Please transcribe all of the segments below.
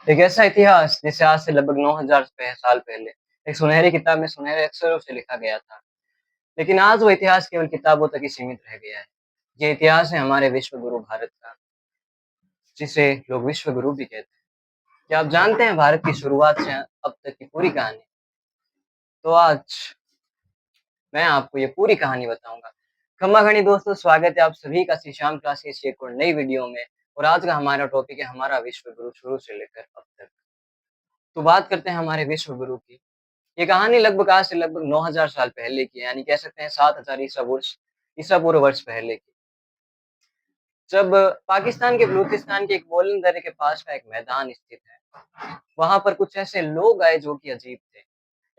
एक ऐसा इतिहास जिसे आज से लगभग 9000 साल पहले एक सुनहरी किताब में सुनहरे अक्षरों से लिखा गया था। लेकिन आज वो इतिहास केवल किताबों तक ही सीमित रह गया है। ये इतिहास है हमारे विश्व गुरु भारत का, जिसे लोग विश्व गुरु भी कहते हैं। क्या आप जानते हैं भारत की शुरुआत से अब तक की पूरी कहानी? तो आज मैं आपको ये पूरी कहानी बताऊँगा। खम्मा-घनी दोस्तों, स्वागत है आप सभी का श्रीशाम क्लासेस की एक और नई वीडियो में। और आज का हमारा टॉपिक है हमारा विश्व गुरु शुरू से लेकर अब तक। तो बात करते हैं हमारे विश्व गुरु की। ये कहानी लगभग आज से लगभग 9000 साल पहले की है, यानी कह सकते हैं 7000 ईसा पूर्व वर्ष पहले की। जब पाकिस्तान के बलूचिस्तान के एक बोलन दर्रे के पास का एक मैदान स्थित है, वहाँ पर कुछ ऐसे लोग आए जो कि अजीब थे।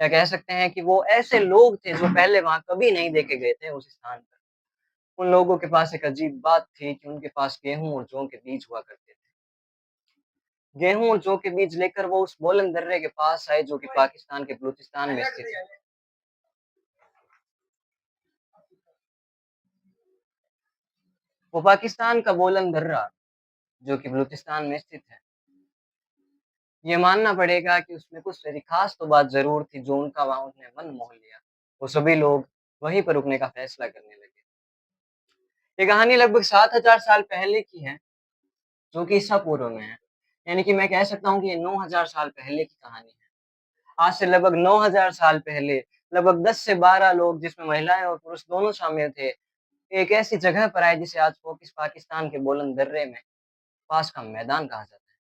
या कह सकते हैं कि वो ऐसे लोग थे जो पहले वहाँ कभी नहीं देखे गए थे उस स्थान पर। उन लोगों के पास एक अजीब बात थी कि उनके पास गेहूँ और जौ के बीज हुआ करते थे। गेहूँ और जौ के बीज लेकर वो उस बोलन दर्रे के पास आए जो कि पाकिस्तान के बलूचिस्तान में स्थित है। वो पाकिस्तान का बोलन दर्रा जो कि बलूचिस्तान में स्थित है। ये मानना पड़ेगा कि उसमें कुछ ऐसी खास तो बात ज़रूर थी जो उनका वहाँ उन्हें मन मोह लिया। वो सभी लोग वहीं पर रुकने का फैसला करने लगे। ये कहानी लगभग 7000 साल पहले की है, जो कि ईसा पूर्व में है। यानी कि मैं कह सकता हूँ कि ये 9000 साल पहले की कहानी है। आज से लगभग 9000 साल पहले लगभग 10 से 12 लोग, जिसमें महिलाएँ और पुरुष दोनों शामिल थे, एक ऐसी जगह पर आए जिसे आज पाकिस्तान के बोलन दर्रे में पास का मैदान कहा जाता है।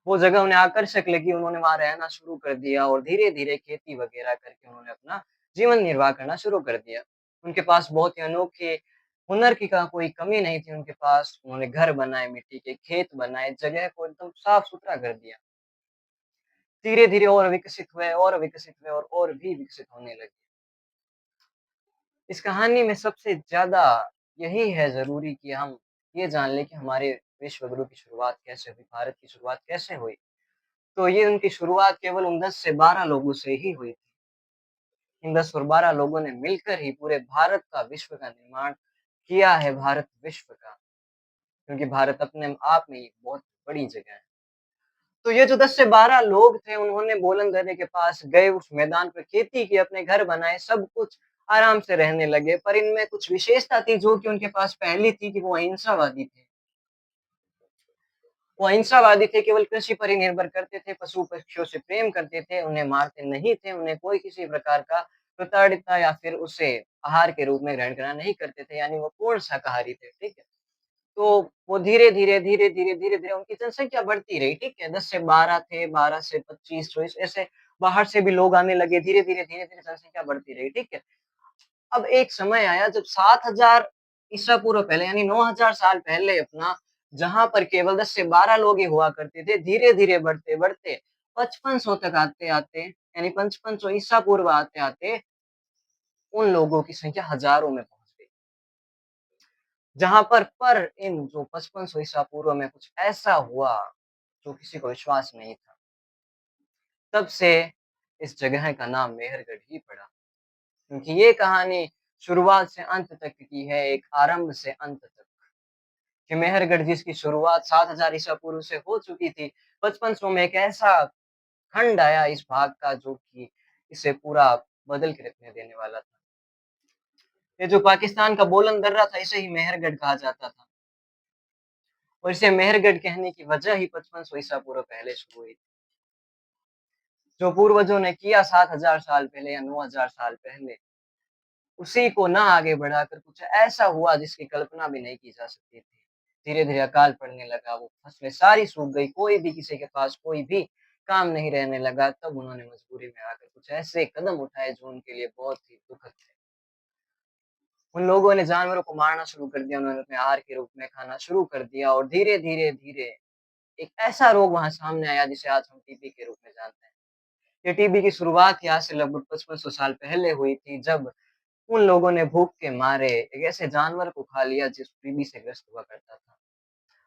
वो जगह उन्हें आकर्षक लगी, उन्होंने वहाँ रहना शुरू कर दिया और धीरे-धीरे खेती वगैरह करके उन्होंने अपना जीवन निर्वाह करना शुरू कर दिया। उनके पास बहुत ही अनोखे हुनर की का कोई कमी नहीं थी उनके पास। उन्होंने घर बनाए, मिट्टी के खेत बनाए, जगह को एकदम साफ-सुथरा कर दिया। धीरे-धीरे और भी विकसित होने लगे। इस कहानी में सबसे ज़्यादा यही है ज़रूरी कि हम ये जान लें कि हमारे विश्व गुरु की शुरुआत कैसे हुई, भारत की शुरुआत कैसे हुई। तो ये उनकी शुरुआत केवल उन 10 से 12 लोगों से ही हुई थी। इन 10 और 12 लोगों ने मिलकर ही पूरे भारत का विश्व का निर्माण किया है, भारत विश्व का, क्योंकि भारत अपने आप में एक बहुत बड़ी जगह है। तो ये जो 10 से 12 लोग थे, उन्होंने बोलन दर्रे के पास गए, उस मैदान पे खेती की, अपने घर बनाए, सब कुछ आराम से रहने लगे। पर इनमें कुछ विशेषता थी जो कि उनके पास पहली थी कि वो अहिंसावादी थे। वो अहिंसावादी थे, केवल कृषि पर ही निर्भर करते थे, पशु-पक्षियों से प्रेम करते थे, उन्हें मारते नहीं थे, उन्हें कोई किसी प्रकार का प्रताड़िता या फिर उसे आहार के रूप में ग्रहण करना नहीं करते थे, यानी वो पूर्ण शाकाहारी थे, ठीक है? तो वो धीरे-धीरे उनकी जनसंख्या बढ़ती रही, ठीक है? 10 से 12 थे, 12 से 25, 24 ऐसे बाहर से भी लोग आने लगे, धीरे-धीरे जनसंख्या बढ़ती रही, ठीक है? अब एक समय आया जब 7000 ईसा पूर्व पहले, यानी 9000 साल पहले अपना, जहाँ पर केवल 10 से 12 लोग ही हुआ करते थे, धीरे-धीरे बढ़ते-बढ़ते 5500 तक आते-आते, यानी 5500 ईसा पूर्व आते-आते उन लोगों की संख्या हज़ारों में पहुँच गई। जहाँ पर इन जो 5500 ईसा पूर्व में कुछ ऐसा हुआ, जो किसी को विश्वास नहीं था। तब से इस जगह का नाम मेहरगढ़ ही पड़ा, क्योंकि ये कहानी शुरुआत से अंत तक की है, एक आरंभ से अंत तक। कि मेहरगढ़ जिसकी शुरुआत 7000 ईसा पूर्व से हो चुकी थी, 5500 में एक ऐसा खंड आया इस भाग का जो कि इसे पूरा बदल के रखने देने वाला था। ये जो पाकिस्तान का बोलन दर्रा था, इसे ही मेहरगढ़ कहा जाता था और इसे मेहरगढ़ कहने की वजह ही 5500 ईसा पूर्व पहले शुरू हुई। जो पूर्वजों ने किया 7000 साल पहले या 9000 साल पहले, उसी को ना आगे बढ़ाकर कुछ ऐसा हुआ जिसकी कल्पना भी नहीं की जा सकती थी। धीरे-धीरे अकाल पड़ने लगा, वो फसलें सारी सूख गई, कोई भी किसी के पास कोई भी काम नहीं रहने लगा, तब उन्होंने मजबूरी में आकर कुछ ऐसे कदम उठाए जो उनके लिए बहुत ही दुखद थे। उन लोगों ने जानवरों को मारना शुरू कर दिया, उन्होंने अपने आहार के रूप में खाना शुरू कर दिया और धीरे-धीरे एक ऐसा रोग वहाँ सामने आया जिसे आज हम टीबी के रूप में जानते हैं। ये टीबी की शुरुआत यहाँ से लगभग 5500 साल पहले हुई थी, जब उन लोगों ने भूख के मारे एक ऐसे जानवर को खा लिया जिस टीबी से ग्रस्त हुआ करता था।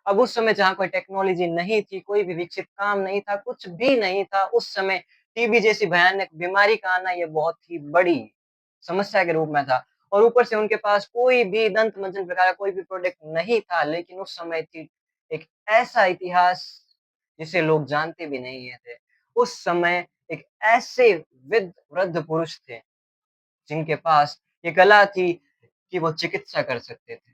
अब उस समय जहाँ कोई टेक्नोलॉज़ी नहीं थी, कोई भी विकसित काम नहीं था, कुछ भी नहीं था, उस समय टीबी जैसी भयानक बीमारी का आना ये बहुत ही बड़ी समस्या के रूप में था और ऊपर से उनके पास कोई भी दंत मंजन प्रकार का कोई भी प्रोडक्ट नहीं था, लेकिन उस समय थी एक ऐसा इतिहास जिसे लोग जानते भी नहीं है थे। उस समय एक ऐसे वृद्ध पुरुष थे, जिनके पास ये कला थी कि वो चिकित्सा कर सकते थे।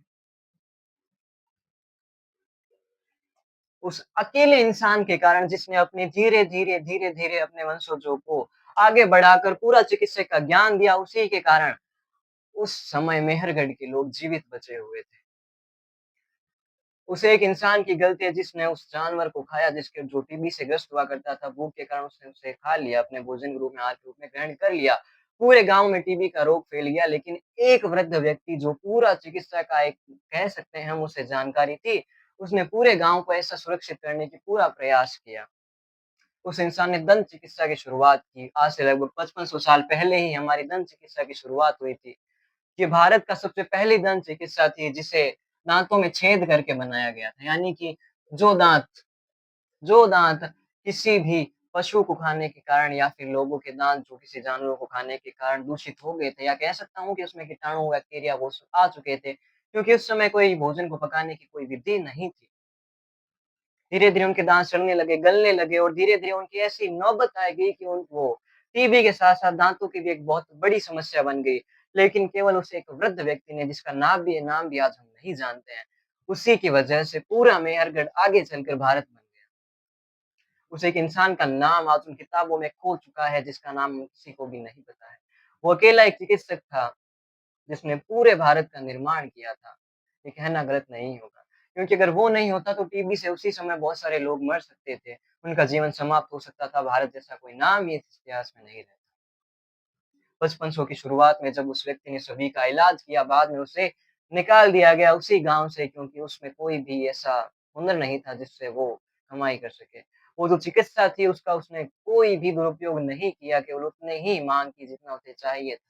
उस अकेले इंसान के कारण जिसने अपने धीरे-धीरे, धीरे-धीरे अपने वंशजों को आगे बढ़ाकर पूरा चिकित्सा का ज्ञान दिया, उसी के कारण उस समय मेहरगढ़ के लोग जीवित बचे हुए थे। उस एक इंसान की गलती है जिसने उस जानवर को खाया जिसके जो टीबी से ग्रस्त हुआ करता था, भूख के कारण उसने उसे खा लिया, अपने भोजन के रूप में, आहार के रूप में ग्रहण कर लिया। पूरे गाँव में टीबी का रोग फैल गया, लेकिन एक वृद्ध व्यक्ति जो पूरा चिकित्सा का एक कह सकते हैं हम उसे जानकारी थी, उसने पूरे गाँव को ऐसा सुरक्षित करने की पूरा प्रयास किया। उस इंसान ने दंत चिकित्सा की शुरुआत की। आज से लगभग 5500 साल पहले ही हमारी दंत चिकित्सा की शुरुआत हुई थी। ये भारत का सबसे पहली दंत चिकित्सा थी जिसे दाँतों में छेद करके बनाया गया था। यानी कि जो दाँत जो दाँत किसी भी पशु को खाने के कारण या फिर लोगों के दाँत जो किसी जानवर को खाने के कारण दूषित हो गए थे या कह सकता हूँ कि उसमें कीटाणु, बैक्टीरिया वो सब आ चुके थे। क्योंकि उस समय कोई भोजन को पकाने की कोई विधि नहीं थी। धीरे-धीरे उनके दाँत सड़ने लगे, गलने लगे और धीरे-धीरे उनकी ऐसी नौबत आ गई कि उन वो टीबी के साथ-साथ दाँतों की भी एक बहुत बड़ी समस्या बन गई। लेकिन केवल उस एक वृद्ध व्यक्ति ने जिसका नाम भी आज हम नहीं जानते हैं, उसी की वजह से पूरा मेहरगढ़ आगे चलकर भारत बन गया। उस एक इंसान का नाम आज उन किताबों में खो चुका है जिसका नाम किसी को भी नहीं पता है। वो अकेला एक चिकित्सक था जिसने पूरे भारत का निर्माण किया था। ये कहना गलत नहीं होगा, क्योंकि अगर वो नहीं होता तो टीबी से उसी समय बहुत सारे लोग मर सकते थे। उनका जीवन समाप्त हो सकता था, भारत जैसा कोई नाम ही इस इतिहास में नहीं रहता। 5500 की शुरुआत में जब उस व्यक्ति ने सभी का इलाज किया, बाद में उसे निकाल दिया गया उसी गाँव से क्योंकि उसमें कोई भी ऐसा हुनर नहीं था जिससे वो कमाई कर सके। वो जो चिकित्सा थी उसका उसने कोई भी दुरुपयोग नहीं किया, केवल उतने ही माँग की जितना उसे चाहिए था।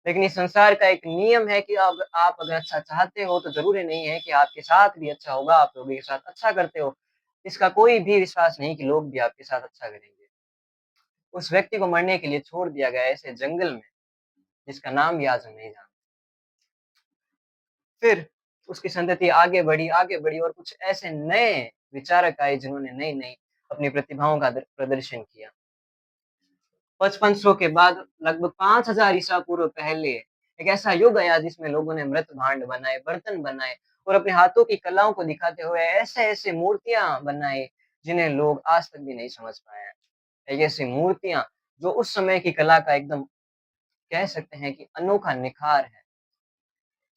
लेकिन इस संसार का एक नियम है कि अब आप अगर अच्छा चाहते हो तो ज़रूरी नहीं है कि आपके साथ भी अच्छा होगा, आप लोगों के साथ अच्छा करते हो। इसका कोई भी विश्वास नहीं कि लोग भी आपके साथ अच्छा करेंगे। उस व्यक्ति को मरने के लिए छोड़ दिया गया ऐसे जंगल में, जिसका नाम भी आज हम नहीं जानते। फिर उसकी संतति आगे बढ़ी और कुछ ऐसे नए विचारक आए जिन्होंने नई-नई अपनी प्रतिभाओं का प्रदर्शन किया। 5500 के बाद लगभग 5000 ईसा पूर्व पहले एक ऐसा युग आया जिसमें लोगों ने मृत भांड बनाए, बर्तन बनाए और अपने हाथों की कलाओं को दिखाते हुए ऐसे-ऐसे मूर्तियाँ बनाई, जिन्हें लोग आज तक भी नहीं समझ पाए हैं। एक ऐसी मूर्तियाँ जो उस समय की कला का एकदम कह सकते हैं कि अनोखा निखार है।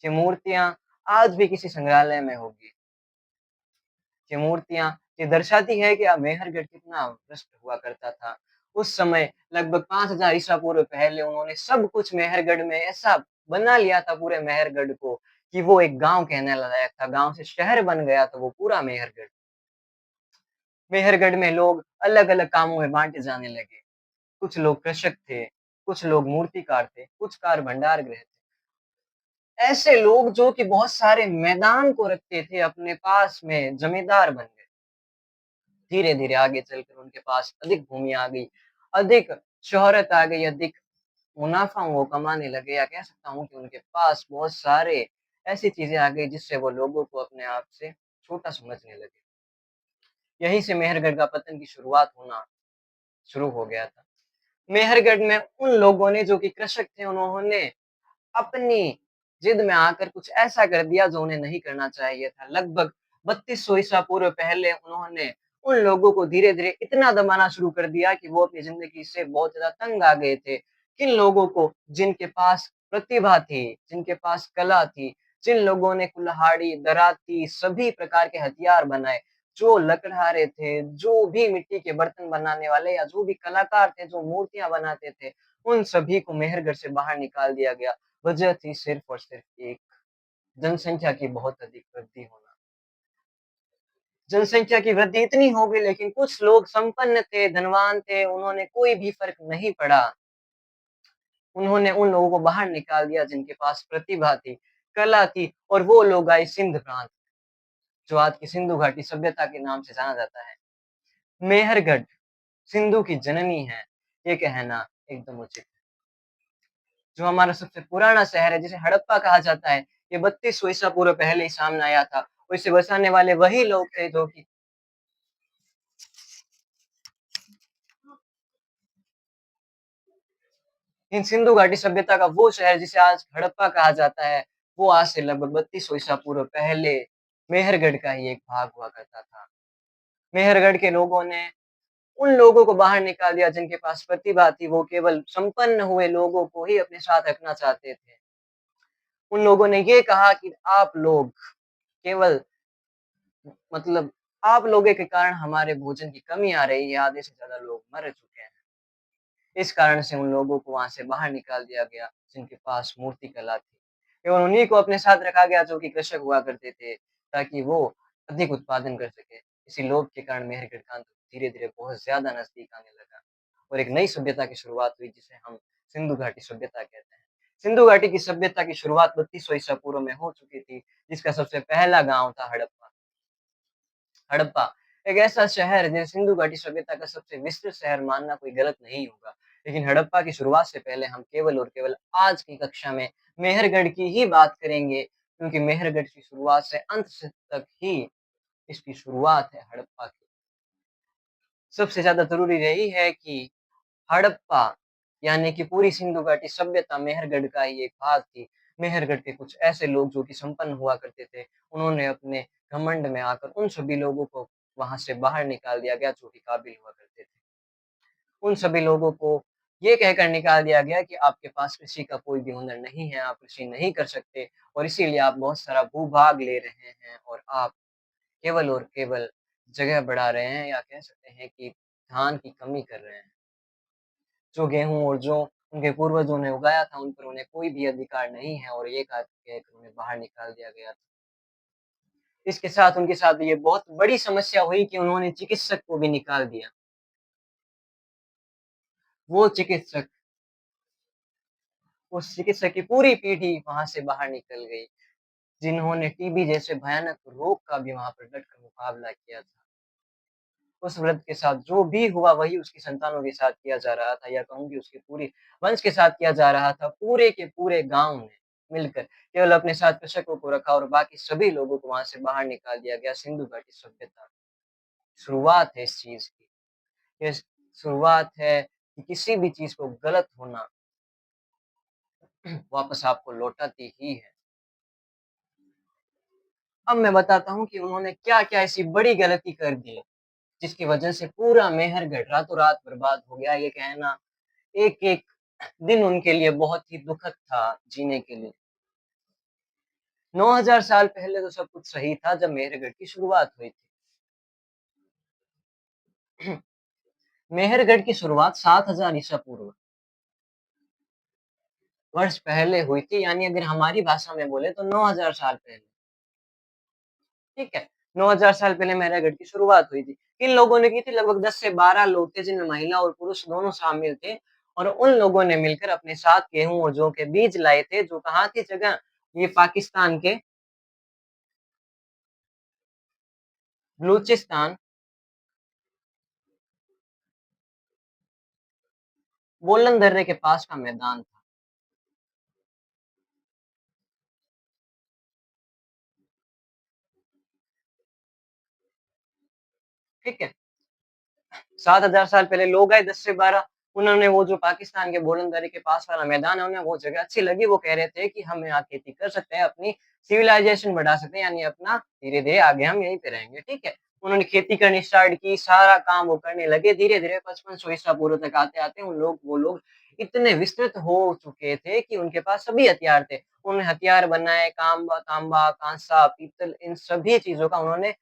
ये मूर्तियाँ आज भी किसी संग्रहालय में होगी। ये मूर्तियाँ ये दर्शाती है कि मेहरगढ़ कितना भ्रष्ट हुआ करता था। उस समय लगभग 5000 ईसा पूर्व पहले उन्होंने सब कुछ मेहरगढ़ में ऐसा बना लिया था पूरे मेहरगढ़ को कि वो एक गाँव कहने लायक था। गाँव से शहर बन गया था वो पूरा मेहरगढ़। मेहरगढ़ में लोग अलग-अलग कामों में बाँटे जाने लगे। कुछ लोग कृषक थे, कुछ लोग मूर्तिकार थे, कुछ कार भंडारगृह थे। ऐसे लोग जो कि बहुत सारे मैदान को रखते थे अपने पास में जमींदार बन गए। धीरे-धीरे आगे चलकर उनके पास अधिक भूमि आ गई, अधिक शोहरत आ गई, अधिक मुनाफ़ा वो कमाने लगे या कह सकता हूँ कि उनके पास बहुत सारे ऐसी चीज़ें आ गई जिससे वो लोगों को अपने आप से छोटा समझने लगे। यहीं से मेहरगढ़ का पतन की शुरुआत होना शुरू हो गया था। मेहरगढ़ में उन लोगों ने जो कि कृषक थे उन्होंने अपनी जिद में आकर कुछ ऐसा कर दिया जो उन्हें नहीं करना चाहिए था। लगभग 3200 ईसा पूर्व पहले उन्होंने उन लोगों को धीरे-धीरे इतना दबाना शुरू कर दिया कि वो अपनी ज़िंदगी से बहुत ज़्यादा तंग आ गए थे। किन लोगों को जिनके पास प्रतिभा थी, जिनके पास कला थी, जिन लोगों ने कुल्हाड़ी, दराती सभी प्रकार के हथियार बनाए, जो लकड़हारे थे, जो भी मिट्टी के बर्तन बनाने वाले या जो भी कलाकार थे, जो मूर्तियाँ बनाते थे, उन सभी को मेहरगढ़ से बाहर निकाल दिया गया। वजह थी सिर्फ़ और सिर्फ़ एक जनसंख्या की बहुत अधिक वृद्धि होना। जनसंख्या की वृद्धि इतनी हो गई लेकिन कुछ लोग संपन्न थे, धनवान थे, उन्होंने कोई भी फ़र्क नहीं पड़ा। उन्होंने उन लोगों को बाहर निकाल दिया जिनके पास प्रतिभा थी, कला थी और वो लोग आए सिंध प्रांत, जो आज की सिंधु घाटी सभ्यता के नाम से जाना जाता है। मेहरगढ़ सिंधु की जननी है, ये कहना एकदम उचित है। जो हमारा सबसे पुराना शहर है जिसे हड़प्पा कहा जाता है, ये 3200 ईसा पूर्व पहले ही सामने आया था और इसे बसाने वाले वही लोग थे जो कि इन सिंधु घाटी सभ्यता का वो शहर जिसे आज हड़प्पा कहा जाता है, वो आज से लगभग 3200 ईसा पूर्व पहले मेहरगढ़ का ही एक भाग हुआ करता था। मेहरगढ़ के लोगों ने उन लोगों को बाहर निकाल दिया जिनके पास प्रतिभा थी, वो केवल संपन्न हुए लोगों को ही अपने साथ रखना चाहते थे। उन लोगों ने ये कहा कि आप लोग केवल मतलब आप लोगों के कारण हमारे भोजन की कमी आ रही है, आधे से ज़्यादा लोग मर चुके हैं। इस कारण से उन लोगों को वहाँ से बाहर निकाल दिया गया, जिनके पास मूर्ति कला थी। केवल उन्हीं को अपने साथ रखा गया जो कि कृषक हुआ करते थे, ताकि वो अधिक उत्पादन कर सकें। इसी लोभ के कारण मेहरगढ़ का धीरे-धीरे बहुत ज़्यादा नज़दीक आने लगा और एक नई सभ्यता की शुरुआत हुई, जिसे हम सिंधु घाटी सभ्यता कहते हैं। सिंधु घाटी की सभ्यता की शुरुआत 3200 ईसा पूर्व में हो चुकी थी, जिसका सबसे पहला गाँव था हड़प्पा। हड़प्पा एक ऐसा शहर है जिसे सिंधु घाटी सभ्यता का सबसे विस्तृत शहर मानना कोई गलत नहीं होगा। लेकिन हड़प्पा की शुरुआत से पहले हम केवल और केवल आज की कक्षा में मेहरगढ़ की ही बात करेंगे, क्योंकि मेहरगढ़ की शुरुआत से अंत से तक ही इसकी शुरुआत है हड़प्पा की। सबसे ज़्यादा ज़रूरी यही है कि हड़प्पा यानी कि पूरी सिंधु घाटी सभ्यता मेहरगढ़ का ही एक भाग थी। मेहरगढ़ के कुछ ऐसे लोग जो कि संपन्न हुआ करते थे, उन्होंने अपने घमंड में आकर उन सभी लोगों को वहाँ से बाहर निकाल दिया गया जो कि काबिल हुआ करते थे। उन सभी लोगों को ये कहकर निकाल दिया गया कि आपके पास कृषि का कोई भी हुनर नहीं है, आप कृषि नहीं कर सकते और इसीलिए आप बहुत सारा भू-भाग ले रहे हैं और आप केवल और केवल जगह बढ़ा रहे हैं या कह सकते हैं कि धान की कमी कर रहे हैं। जो गेहूँ और जो उनके पूर्वजों ने उगाया था, उन पर उन्हें कोई भी अधिकार नहीं है और ये कह कहकर उन्हें बाहर निकाल दिया गया था। इसके साथ उनके साथ ये बहुत बड़ी समस्या हुई कि उन्होंने चिकित्सक को भी निकाल दिया। वो चिकित्सक उस चिकित्सक की पूरी पीढ़ी वहाँ से बाहर निकल गई, जिन्होंने टीबी जैसे भयानक रोग का भी वहाँ पर डटकर मुकाबला किया था। उस वृद्ध के साथ जो भी हुआ वही उसकी संतानों के साथ किया जा रहा था या कहूँ कि उसके पूरे वंश के साथ किया जा रहा था। पूरे के पूरे गाँव ने मिलकर केवल अपने साथ कृषकों को रखा और बाकी सभी लोगों को वहाँ से बाहर निकाल दिया गया। सिंधु घाटी सभ्यता शुरुआत है इस चीज़ की। ये शुरुआत है कि किसी भी चीज़ को गलत होना वापस आपको लौटाती ही है। अब मैं बताता हूँ कि उन्होंने क्या-क्या ऐसी बड़ी गलती कर दी, जिसकी वजह से पूरा मेहरगढ़ रातों-रात बर्बाद हो गया। ये कहना एक-एक दिन उनके लिए बहुत ही दुखद था जीने के लिए। 9000 साल पहले तो सब कुछ सही था जब मेहरगढ़ की शुरुआत हुई थी। मेहरगढ़ की शुरुआत 7000 ईसा पूर्व वर्ष पहले हुई थी, यानी अगर हमारी भाषा में बोले तो 9000 साल पहले। ठीक है? 9000 साल पहले मेहरागढ़ की शुरुआत हुई थी। किन लोगों ने की थी? लगभग 10 से 12 लोग थे जिनमें महिला और पुरुष दोनों शामिल थे और उन लोगों ने मिलकर अपने साथ गेहूँ और जौ के बीज लाए थे, जो कहाँ थी जगह? ये पाकिस्तान के बलूचिस्तान, बोलन दर्रे के पास का मैदान था। ठीक है? 7000 साल पहले लोग आए 10 से 12 उन्होंने वो जो पाकिस्तान के बोलन दर्रे के पास वाला मैदान है, उन्हें वो जगह अच्छी लगी, वो कह रहे थे कि हम यहाँ खेती कर सकते हैं, अपनी सिविलाइज़ेशन बढ़ा सकते हैं, यानी अपना धीरे-धीरे आगे हम यहीं पे रहेंगे, ठीक है? उन्होंने खेती करनी स्टार्ट की, सारा काम वो करने लगे, धीरे-धीरे 5500 ईसा पूर्व तक आते-आते वो लोग इतने विस्तृत हो चुके थे कि उनके पास सभी हथियार थे। उन्होंने हथियार बनाए, तांबा, काँसा, पीतल इन सभी चीज़ों का उन्होंने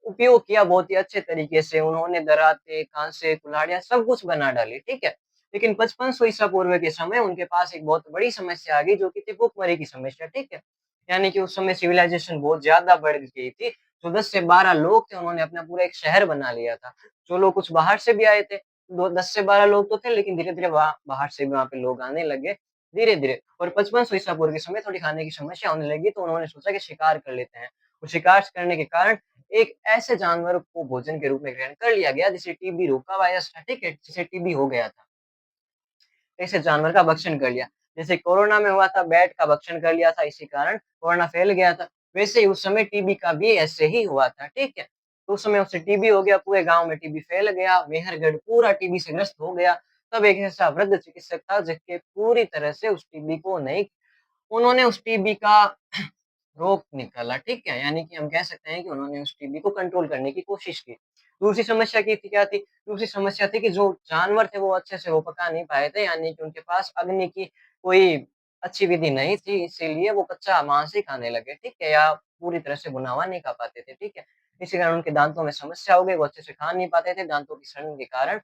उपयोग किया बहुत ही अच्छे तरीके से, उन्होंने दरातें, काँसे, कुल्हाड़ियाँ सब कुछ बना डाली, ठीक है? लेकिन 5500 ईसा पूर्व के समय उनके पास एक बहुत बड़ी समस्या आ गई जो कि थी भुखमरी की समस्या, ठीक है? यानी कि उस समय सिविलाइज़ेशन बहुत ज़्यादा बढ़ गई थी, जो 10 से 12 लोग थे उन्होंने अपना पूरा एक शहर बना लिया था। जो लोग कुछ बाहर से भी आए थे, दो 10 से 12 लोग तो थे लेकिन धीरे-धीरे वहाँ बाहर से भी वहाँ पे लोग आने लगे, धीरे-धीरे और 5500 ईसा पूर्व के समय थोड़ी खाने की समस्या होने लगी तो उन्होंने सोचा कि शिकार कर लेते हैं। और शिकार करने के कारण एक ऐसे जानवर को भोजन के रूप में ग्रहण कर लिया गया जिसे टीबी रोग का वायरस था, ठीक है? जिसे टीबी हो गया था। ऐसे जानवर का भक्षण कर लिया। जैसे कोरोना में हुआ था, बैट का भक्षण कर लिया था, इसी कारण कोरोना फैल गया था। वैसे ही उस समय टीबी का भी ऐसे ही हुआ था, ठीक है? तो उस समय उसे टीबी हो गया, पूरे गाँव में टीबी फैल गया, मेहरगढ़ पूरा टीबी से ग्रस्त हो गया। तब एक ऐसा वृद्ध चिकित्सक था जिसके पूरी तरह से उस टीबी को नहीं उन्होंने उस टीबी का रोग निकाला, ठीक है? यानी कि हम कह सकते हैं कि उन्होंने उस टीबी को कंट्रोल करने की कोशिश की। दूसरी समस्या की थी क्या थी? दूसरी समस्या थी कि जो जानवर थे वो अच्छे से वो पका नहीं पाए थे, यानी कि उनके पास अग्नि की कोई अच्छी विधि नहीं थी, इसीलिए वो कच्चा मांस ही खाने लगे, ठीक है? या पूरी तरह से भुना हुआ नहीं खा पाते थे, ठीक है? इसी कारण उनके दाँतों में समस्या हो गई, वो अच्छे से खा नहीं पाते थे, दाँतों की सड़न के कारण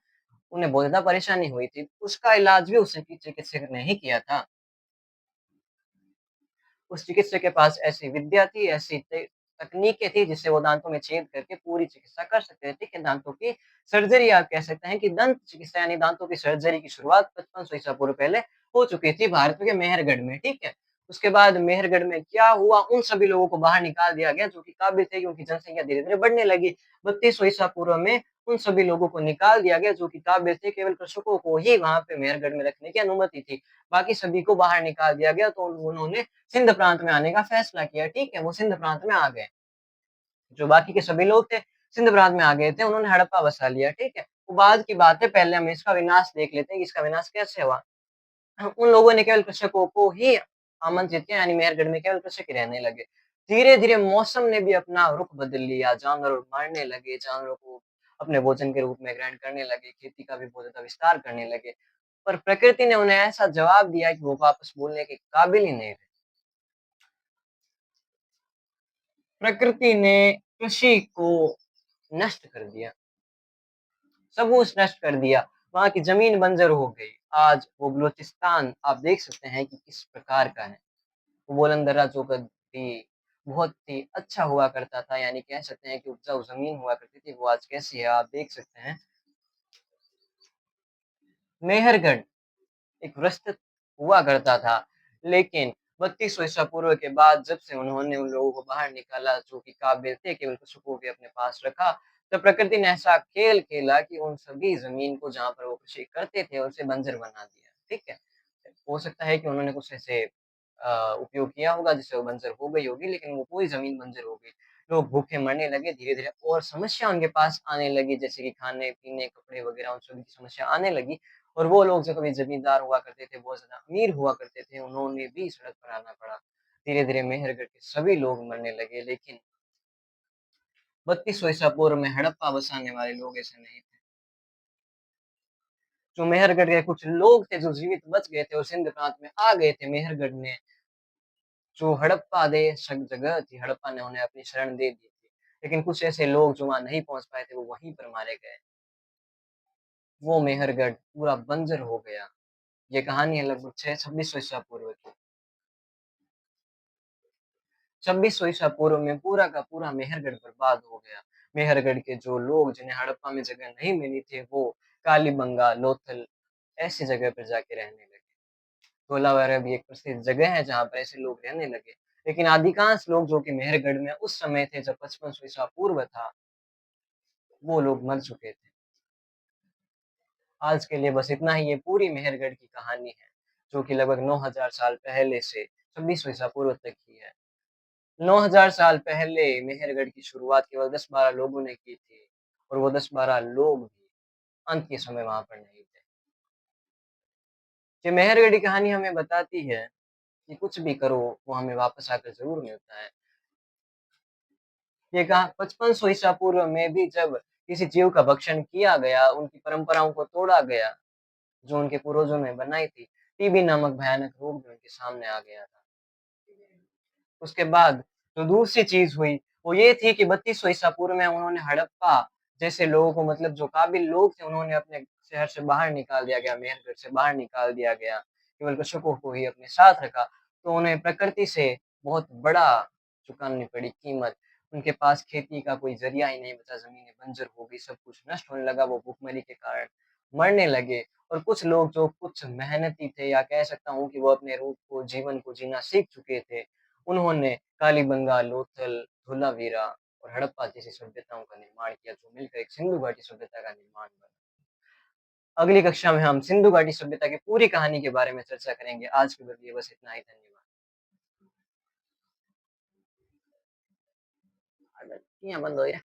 उन्हें बहुत ज़्यादा परेशानी हुई थी। उसका इलाज भी उस चिकित्सक ने ही किया था। उस चिकित्सक के पास ऐसी विद्या थी, ऐसी तकनीकें थी जिससे वो दाँतों में छेद करके पूरी चिकित्सा कर सकते थे, ठीक है? दाँतों की सर्जरी आप कह सकते हैं कि दंत चिकित्सा यानी दाँतों की सर्जरी की शुरुआत 5500 ईसा पूर्व पहले हो चुकी थी भारत के मेहरगढ़ में, ठीक है? उसके बाद मेहरगढ़ में क्या हुआ, उन सभी लोगों को बाहर निकाल दिया गया जो कि काबिल थे क्योंकि जनसंख्या धीरे-धीरे बढ़ने लगी। 3200 ईसा पूर्व में उन सभी लोगों को निकाल दिया गया जो कि काबिल थे, केवल कृषकों को ही वहाँ पे मेहरगढ़ में रखने की अनुमति थी। बाकी सभी को बाहर निकाल दिया गया तो उन्होंने सिंध प्रांत में आने का फैसला किया, ठीक है? वो सिंध प्रांत में आ गए। जो बाकी के सभी लोग थे, सिंध प्रांत में आ गए थे, उन्होंने हड़प्पा बसा लिया, ठीक है? वो बाद की बात है, पहले हम इसका विनाश देख लेते हैं कि इसका विनाश कैसे हुआ। उन लोगों ने केवल कृषकों को ही आमंत्रित किया, यानी मेहरगढ़ में केवल कृषक ही रहने लगे। धीरे-धीरे मौसम ने भी अपना रुख बदल लिया, जानवर मरने लगे, जानवरों को अपने भोजन के रूप में ग्रहण करने लगे, खेती का भी बहुत ज़्यादा विस्तार करने लगे। पर प्रकृति ने उन्हें ऐसा जवाब दिया कि वो वापस बोलने के काबिल ही नहीं रहे। प्रकृति ने कृषि को नष्ट कर दिया, सब कुछ नष्ट कर दिया। वहाँ की ज़मीन बंजर हो गई। आज वो बलूचिस्तान आप देख सकते हैं कि किस प्रकार का है। वो बुलंद दर्रा जो कभी बहुत ही अच्छा हुआ करता था, यानी कह सकते हैं कि उपजाऊ ज़मीन हुआ करती थी, वो आज कैसी है आप देख सकते हैं। मेहरगढ़ एक विस्तृत हुआ करता था। लेकिन 3200 ईसा पूर्व के बाद जब से उन्होंने उन लोगों को बाहर निकाला जो कि काबिल थे, केवल कृषकों को अपने पास रखा, तो प्रकृति ने ऐसा खेल खेला कि उन सभी ज़मीन को जहाँ पर वो कृषि करते थे, उसे बंजर बना दिया, ठीक है? हो सकता है कि उन्होंने कुछ ऐसे उपयोग किया होगा जिससे वो बंजर हो गई होगी, लेकिन वो पूरी ज़मीन बंजर हो गई। लोग भूखे मरने लगे धीरे-धीरे और समस्या उनके पास आने लगी जैसे कि खाने-पीने, कपड़े वगैरह उन सभी की समस्या आने लगी। और वो लोग जो कभी ज़मींदार हुआ करते थे, बहुत ज़्यादा अमीर हुआ करते थे, उन्होंने भी सड़क पर आना पड़ा। धीरे-धीरे मेहरगढ़ के सभी लोग मरने लगे, लेकिन 3200 ईसा पूर्व में हड़प्पा बसाने वाले लोग ऐसे नहीं थे। जो मेहरगढ़ के कुछ लोग थे, जो जीवित बच गए थे और सिंध प्रांत में आ गए थे, मेहरगढ़ ने जो हड़प्पा देश जगह थी, हड़प्पा ने उन्हें अपनी शरण दे दी थी। लेकिन कुछ ऐसे लोग जो वहाँ नहीं पहुँच पाए थे, वो वहीं पर मारे गए। वो मेहरगढ़ पूरा बंजर हो गया। ये कहानी है लगभग 6 2600 ईसा पूर्व की। 2600 ईसा पूर्व में पूरा का पूरा मेहरगढ़ बर्बाद हो गया। मेहरगढ़ के जो लोग जिन्हें हड़प्पा में जगह नहीं मिली थी, वो कालीबंगा, लोथल ऐसी जगह पर जाके रहने लगे। धोलावीरा भी एक प्रसिद्ध जगह है जहाँ पर ऐसे लोग रहने लगे। लेकिन अधिकांश लोग जो कि मेहरगढ़ में उस समय थे जब 5500 ईसा पूर्व था, वो लोग मर चुके थे। आज के लिए बस इतना ही, ये पूरी मेहरगढ़ की कहानी है, जो कि लगभग 9000 साल पहले से 2600 ईसा पूर्व तक की है। 9000 साल पहले मेहरगढ़ की शुरुआत केवल 10-12 लोगों ने की थी और वो 10-12 लोग भी अंत के समय वहाँ पर नहीं थे। ये मेहरगढ़ की कहानी हमें बताती है कि कुछ भी करो, वो हमें वापस आकर ज़रूर मिलता है। ये कहा 5500 ईसा पूर्व में भी जब किसी जीव का भक्षण किया गया, उनकी परंपराओं को तोड़ा गया, जो उनके पूर्वजों ने बनाई थी, टीबी नामक भयानक रोग भी उनके सामने आ गया था। उसके बाद जो दूसरी चीज़ हुई, वो ये थी कि 3200 ईसा पूर्व में उन्होंने हड़प्पा जैसे लोगों को मतलब जो काबिल लोग थे, उन्होंने अपने शहर से बाहर निकाल दिया गया, मेहरगढ़ से बाहर निकाल दिया गया। केवल कृषकों को ही अपने साथ रखा, तो उन्हें प्रकृति से बहुत बड़ा चुकानी पड़ी कीमत। उनके पास खेती का कोई ज़रिया ही नहीं बचा, ज़मीनें बंजर हो गई, सब कुछ नष्ट होने लगा, वो भूखमरी के कारण मरने लगे। और कुछ लोग जो कुछ मेहनती थे या कह सकता हूँ कि वो अपने रूप को, जीवन को जीना सीख चुके थे, उन्होंने कालीबंगा, लोथल, धोलावीरा और हड़प्पा जैसी सभ्यताओं का निर्माण किया, जो मिलकर एक सिंधु घाटी सभ्यता का निर्माण बना। अगली कक्षा में हम सिंधु घाटी सभ्यता की पूरी कहानी के बारे में चर्चा करेंगे। आज के लिए बस इतना ही, धन्यवाद। यहाँ बंद हो गया।